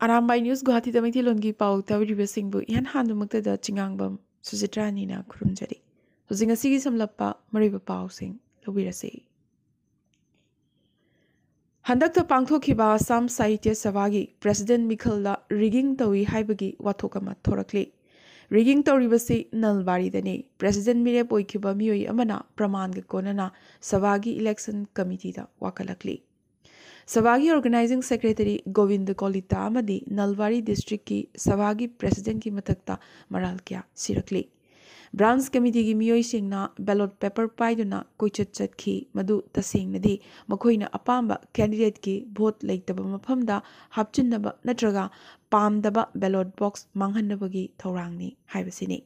Arambai News Guwahati Tamiti Longi Pau Tawiriba Singbu Yan Handumakta da Chingangbam Suzitrani na Kurumjari. Suzingasigi Samlapa Mariba Pau Sing Lawirasi. Handakta Pangthokiba Assam Sahitya Savagi President Mikhalda Rigging Tawi Haibagi Watokama Thorakli. Rigging Tawribasi Nalbari Dani President Mire Poikiba Miyoi Amana Pramanga Konana Savagi Election Committee da Wakalakli. Savagi Organizing Secretary Govind Kolita Amadi Nalwari District ki Savagi President ki matakta maral kya sirakli. Branch Committee ki miyoi singna ballot paper paiduna koichat chatki madu tasingnadi makoina apamba candidate ki vote leitaba mafamda hapchinnaba natraga pamdaba ballot box manghannabagi thorangni haibasini.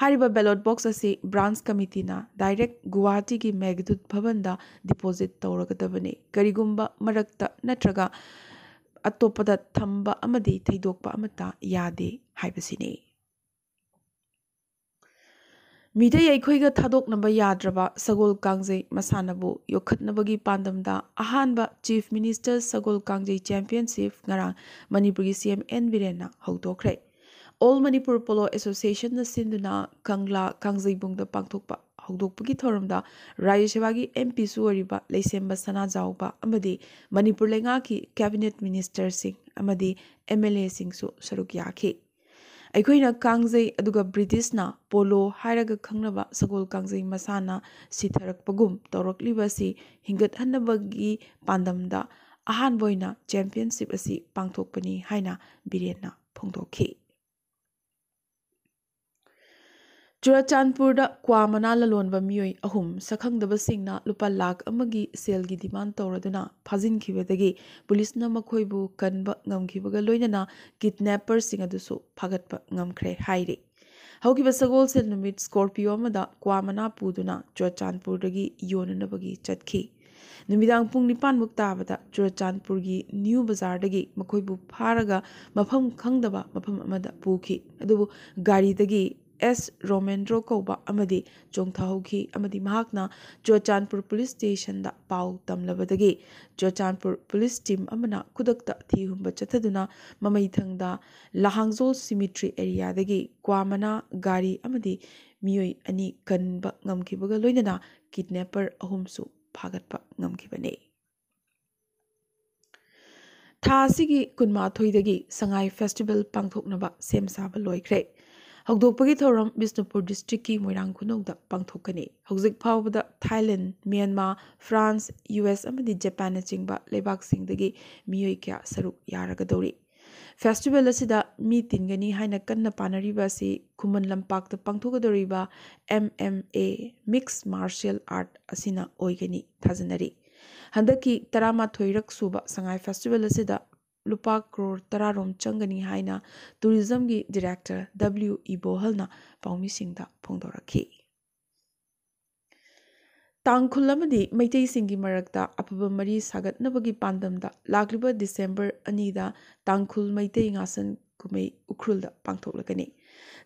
Hariba ballot box asi branch committee na direct Guwahati ki Meghdut Bhavanda deposit tawragadabane karigumba marakta natraga atopada thamba amadi theidokpa amata yade haibasini. Midai aikhoiga thadoknaba yadraba Sagol Kangjei masanabu yokhatnabagi pandamda ahanba Chief Minister Sagol Kangjei Championship ngarang Manipur gi CM N Birena hawdokre. All Manipur Polo Association na sinduna Kangla Kangzaibungda Pangthokpa hawdokpagi thoramda Rajya Sabhagi MP suwariba Leisemba Sana Jawba amadi Manipur lenga ki Cabinet Minister sing amadi MLA sing su saruk yakhi. Aikoina Kangjei aduga British na Polo hairaga khangnaba Sagol Kangjei masana sitharakpagum tawraklibasi hingat hannabagi pandamda ahan boina championship asi pangthokpani haina Birena phongdokhi. Churachandpurda Kwamana Lalonba Miyoi Ahum Sakhangdaba Singna Lupa Lak Amagi Selgi demand Tauraduna Pazin Kibadagi Police na Makoibu Kanba Ngamkibaga Loinana Kidnapper Singadusu Pagatpa Ngamkre Hairi. Haukiba Sagol Sel Numit Scorpio Amada Kwamana Puduna Churachandpurdagi Yonanabagi Chatki. Numidang Pung Nipan Muktabada Churachandpurgi New Bazardagi Makoibu Paraga Mapam Kangdaba Mapam Amada Puki Adubu Gari Dagi S. Romendro Koba Amadi Jongthauki Amadi Mahakna Churachandpur Police Station da Pau Tamlabadagi Churachandpur Police Team Amana Kudakta Thihumba Chataduna Mamaithangda Lahangzol Cemetery Area dagi Kwamana Gari Amadi Miyoi Ani Kanba Ngamkibaga Loinana Kidnapper Ahumsu Pagatpa Ngamkibane. Thasigi Kunmathoidagi Sangai Festival Pangthoknaba Semsaba Loikre. Hawdokpagi thoram Bisnupur District ki Moirang Khunongda pangthokani. Hawzik phawbada Thailand, Myanmar, France, US amadi Japan na chingba leibak singdagi miyoi kya saruk yaragadori. Festival asida mi tingani haina kanna panariba asi Khuman Lampakta pangthogadoriba MMA Mixed Martial Art asina oigani thajanari. Handaki tarama thoirak suba Sangai Festival asida Lupa crore Tararom Changani Haina Tourism gi Director W. Ibohalna Paumi Singda Pongdoraki. Tangkulamadi Maitei Singi Marakta Apaba Mari Sagat Nabagi Pandamda Lakliba December Anida Tangkul Maitei Ngasan Kumei Ukrulda Pangtolakani.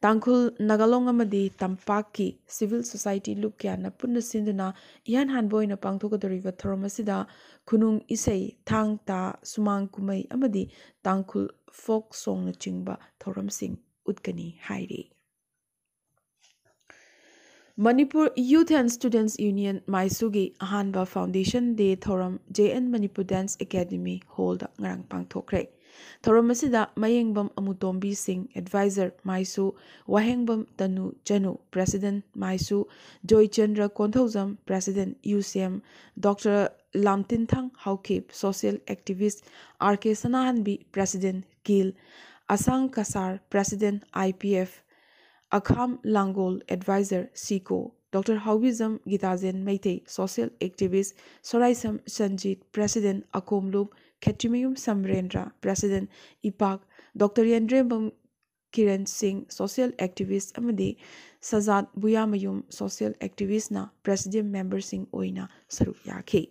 Tangkul Nagalong Amadi Tampaki Civil Society Lukya Punna Sinduna Ian Hanboy na Pangtogadoriva Thoromasida Kunung Isei Thang Ta Sumang Kumei Amadi Tangkul Folk Song na Chingba Thoram Sing Utkani Hairi. Manipur Youth and Students Union Maisugi Ahanba Foundation Day Thoram JN Manipur Dance Academy Hold Ngarang Pangthokre. Thoramasida Mayengbam Amutombi Singh Advisor Maisu Wahengbam Tanu Janu President Maisu Joy Chandra Konthauzam President UCM Dr. Lamtinthang Haukip Social Activist RK Sanahanbi President Gil Asang Kasar President IPF Akham Langol Advisor Siko Dr. Haubizam Gitazen Meitei Social Activist Soraisam Sanjit President Akomlub Khetrimayum Samrendra President IPAC Dr. Yandrebam Kiran Singh Social Activist Amadi Sajad Buyamayum Social Activist na President Member Singh Oina Saruk Yakhi.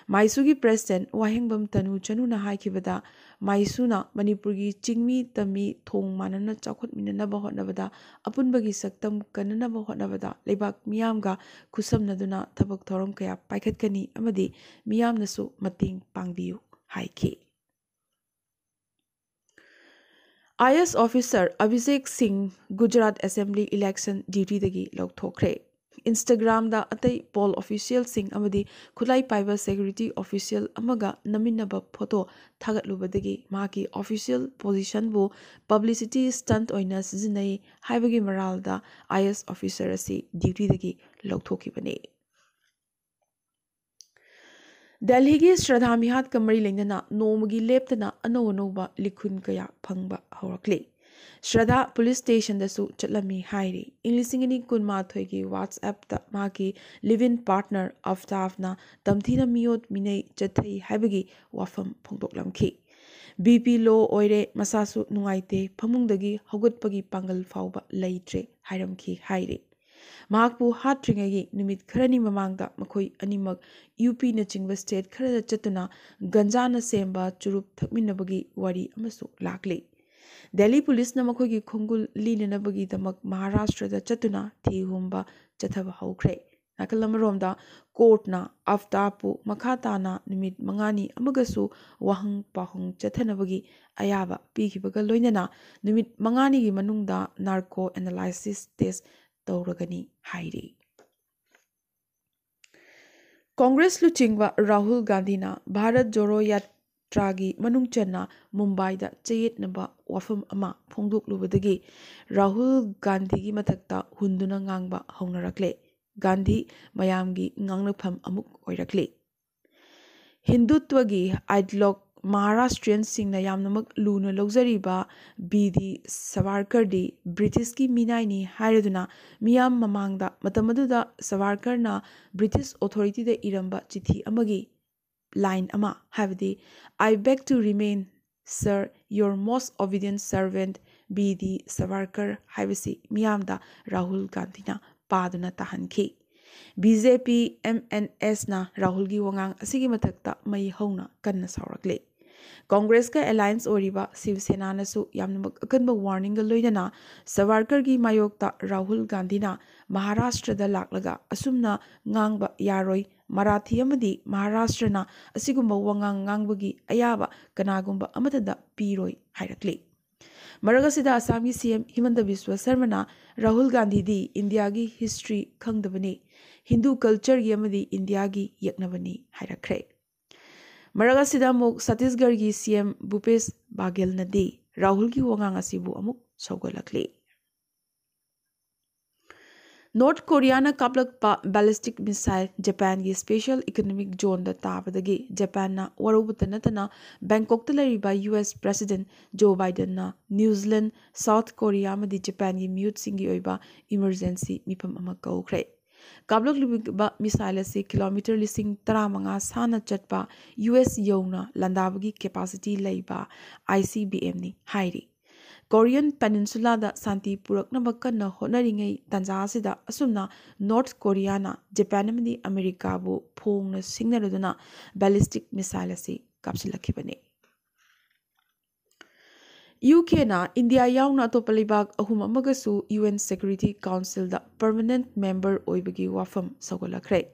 Maisugi President Wahengbam Tanu Chanuna Haikibada Maisuna Manipurgi Chingmi Tami Thong Manana Chakot Minanaba Hotnavada Apunbagi Saktam Kananaba Hotnavada Lebak Miyamga Kusam Naduna Tabak Thoram Kaya Paikat Kani Amadi Miyam Nasu Mating Pangbiu Haiki. IS officer Abhishek Singh Gujarat Assembly election duty dagi lawthokre. Instagram da atai poll official sing amadi khulai paiba security official amaga naminaba photo thagatlubadagi maki official position bu publicity stunt oina sizinai haibagi maral da IS officer asi duty dagi lawthokibane. Delhi gi Shraddha Mihat kamari lengnana nomagi leptana anoba likhun kaya phangba haurakle. Shraddha police station dasu chatlami hairi. Inglisingini kunmathoi gi WhatsApp ta maki live-in partner Aftafna tamthina miyot minei chathai haibagi wafam phongdoklamki. BP low oire masasu nungaite phamungdagi hogutpagi pangal fauba leitre hairamki hairi. Mahakpu hatringagi numit kharani mamangda makhoi animak UP na chingba state kharada chatuna ganjana semba churup thakminabagi wari amasu lakli. Delhi police na makhoi gi khongul linanabagi damak Maharashtra da chatuna thihumba chathaba haukre. Nakalamaromda court na aftapu makhatana numit mangani amagasu wahang pahung chathanabagi ayaba pikibaga loinana numit mangani gi manungda narco analysis test Tauragani hairi. Congress luchingwa Rahul Gandhi na Bharat Joro Yatragi manungchanna Mumbai da chayetnaba wafam ama phongduk lubadagi Rahul Gandhi gi mathakta hunduna ngangba hongnarakle. Gandhi mayamgi ngangnafam amuk oirakle. Hindutwagi ideologue Maharashtrian singna yamnamak luna logzariba BD Savarkar di British ki minai ni hairaduna miyam mamangda matamaduda Savarkar na British authority da iramba chithi amagi line ama havdi I beg to remain sir your most obedient servant BD Savarkar havisi miyamda Rahul Gandhi na paduna tahanki. BJP MNS na Rahul gi wangang asigi mathakta mai hauna kanna saurakle. Congress ka alliance oriba Shiv Sena nasu yamnamak akanba warning ga loinana Savarkar gi mayokta Rahul Gandhi na Maharashtra da laklaga asumna ngangba yaroi Marathi amadi Maharashtra na asigumba wangang ngangbagi ayaba kanagumba amatada piroi hairakle. Maragasida Assam CM Himanta Biswa Sarmana Rahul Gandhi di India gi history khangdabani Hindu culture gi amadi India gi yaknabani hairakre. Maragasida muk Chhattisgarh gi CM Bhupesh Baghel nadi Rahul gi wangang asibu amuk saugalakle. North Korea na kaplak ballistic missile Japan gi special economic zone da tabadagi Japan na warubutana Bangkok ta lariba US President Joe Biden na New Zealand South Korea amadi Japan gi mute singi oiba emergency mipam ama kaukre. Kablok liba missile asi kilometer lising taramanga sana chatpa US yona landabagi capacity laiba ICBM ni hairi. Korean Peninsula da Santi Puraknaba kanna honaringai tanjasida asumna North Korea na Japan amadi America bu phongna singnaraduna ballistic missile asi kapsilakibane. UK na India yauna atopalibag ahum amagasu UN Security Council da permanent member oibagi wafam sagolakre.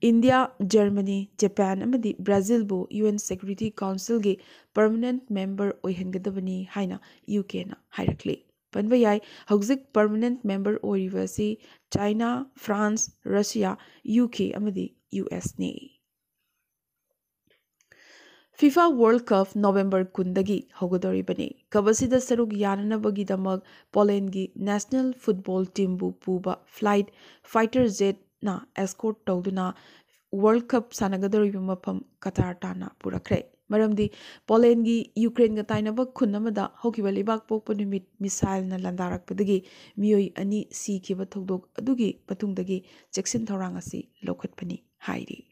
India, Germany, Japan amadi Brazil bu UN Security Council gi permanent member oihengadabani haina UK na hairakle. Panbayai hauzik permanent member oirivasi China, France, Russia, UK amadi US ni. FIFA World Cup November kundagi hogodoribani. Kabasida sarug yananabagi damag Poland gi national football team bu puba flight fighter jet na escort tawduna World Cup sanagadoriba mapam Qatar tana purakre. Maramdi Poland gi Ukraine ga tainaba khunamada hokiba libak pokpa numit missile na landarakpadagi miyoi ani sikiba thogdok adugi patungdagi cheksin thorang asi lokhatpani hairi.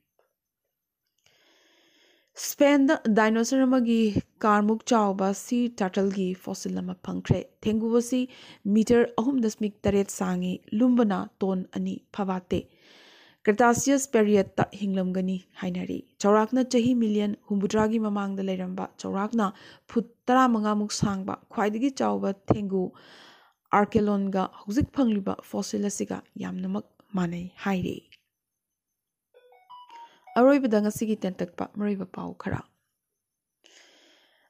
Spain da dinosaur amagi karmuk chawba sea turtle gi fossil lama pangkre. Thengubasi meter 3.8 sangi lumbana ton ani phabate. Cretaceous period ta hinglamgani hainari. Chaurakna chahi million humbudragi mamangda leiramba chaurakna phut 15 muk sangba khwaidagi chawba thengu archelon ga hauzik phangliba fossil asiga yamnamak manai hairi. Aroibada ngasigi tentakpa mariba pau khara.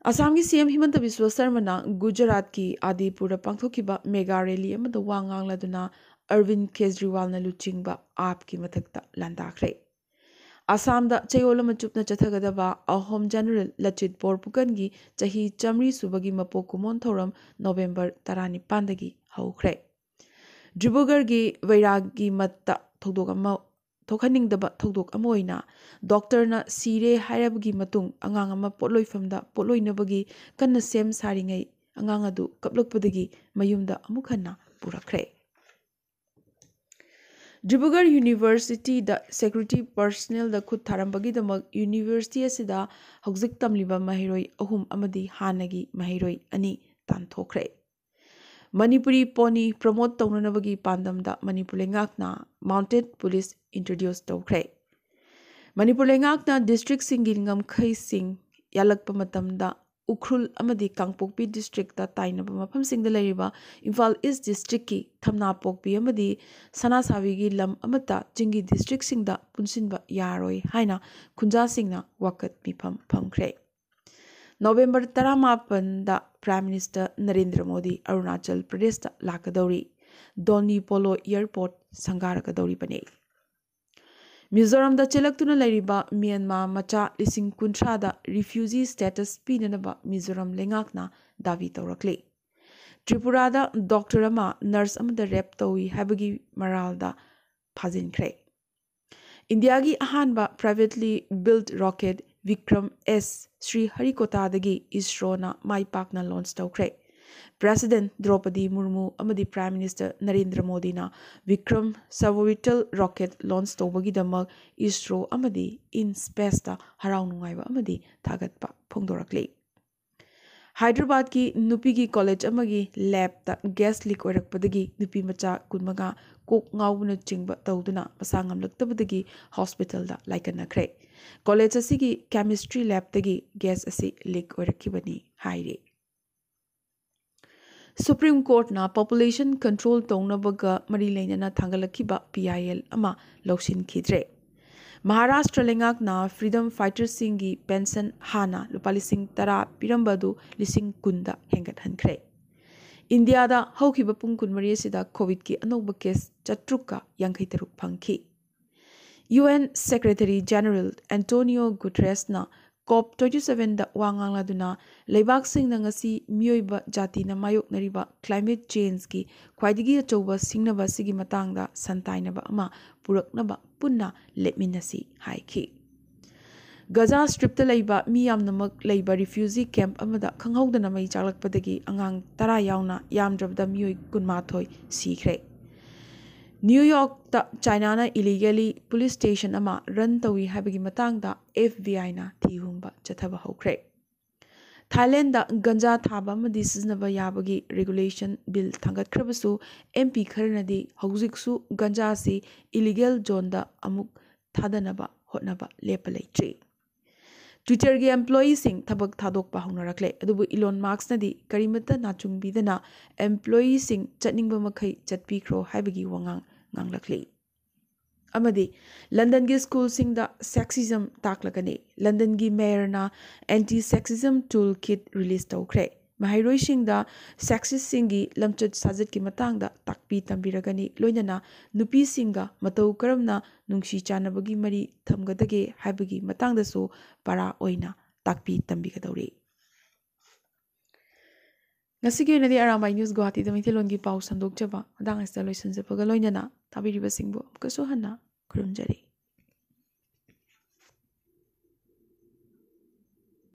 Assamgi CM Himanta Biswa Sarmana Gujarat ki Adipura pangthokiba mega rally amada wa ngangladuna Arvind Kejriwal na luchingba aapki mathakta landakre. Assamda chayolama chupna chathagadaba Ahom General Lachit Borpukangi chahi chamri subagi mapokumon thoram November 15 haukhre. Dribugargi Vairagi matta thogdokama thokhaningdaba thogdok ama oina doctor sire hairabagi matung angang ama potloifamda potloinabagi kanna sem saringai angang adu kaplokpadagi mayumda amukhanna purakre. Dribugar University da security personnel da khut tharambagi damak university asida hauzik tamliba mahiroi ahum amadi hanagi mahiroi ani tanthokre. Manipuri pony promote taunanabagi pandamda Manipur lengakna mounted police introduce tawkre. Manipur lengakna district singing khai sing yalakpa matamda Ukhrul amadi Kangpokpi district da tainaba mafam singda leriba Imphal East district ki Thamna Pokpi amadi Sanasawi gi lam amata Jingi district singda punsinba yaroi haina Khunja singna wakat mifam phamkre. November 18 da Prime Minister Narendra Modi Arunachal Pradesh da lakadauri Doni Polo Airport sangarakadauri bane. Mizoram da chelaktuna lairiba Myanmar macha lising kuntra da refugee status pinanaba Mizoram lengakna davi tawrakle. Tripura da doctor ama nurse amada rep tawi habagi maral da phajinkre. India gi ahanba privately built rocket Vikram S. Sri Harikota dagi ISRO na mai pakna launch tawkre. President Draupadi Murmu amadi Prime Minister Narendra Modi na Vikram Savorbital rocket launch tawbagi damak ISRO amadi in space da harau nungaiba amadi thagatpa phongdorakle. Hyderabad ki Nupi ki college amagi lab da gas leak oirakpadagi Nupi macha kunmaga kok ngawuna chingba tawduna masangamlaktabadagi hospital da laikanakre. College asigi chemistry lab dagi gas asi leak oirakibani haire. Supreme Court na population control tongnabaga mari leinana thangalakiba PIL ama lawsin khidre. Maharashtra lengak na freedom fighters singi pension hana lupalising tara pirambadu lising kunda hengat hankre. India da haukiba pungkun mari sida COVID ki anoba case chatruka yankaitaruk pangki. UN Secretary General Antonio Guterres na COP27 da wangangladuna leibak sing na ngasi mioiba jati na mayok nariba climate change ki khwaidigi achouba singnaba sigi matangda santainaba ama puraknaba punna lepminasi haiki. Gaza strip ta leiba miyam namak leiba refugee camp amada khanghaudana mai chaklakpadagi angang tara yauna yamdrabda mioi kunmathoi sikre. New York ta China na illegally police station ama run tawi habagi matangda FBI na thihumba chathaba hokre. Thailand da ganja thaba amadi siznaba yabagi regulation bill thangat khrabasu MP kharnadi haujiksu ganja si illegal zone da amuk thadanaba hotnaba lepalaitre. Twitter ge employees sing thabak thadokpa hongnarakle adubu Elon Musk nadi karimata nachungbidana employees sing chatningba makhai chatpikro habagi wangang nganglakle. Amadi London gi school sing da sexism taklakane. London gi mayor na anti-sexism toolkit release tawkre. Mahairoi sing da sexist singi lamchut sajat ki matang da takpi tambiragani loinana nupi singa matau karamna nungshi chanabagi mari thamgadage habagi matang da so para oina takpi tambigadawre. Ngasigi nadi Arambai News Guwahati da Maithilongi pau sandok jaba madang asta loisan japaga loinana tabiriba singbo kaso hana kurumjari.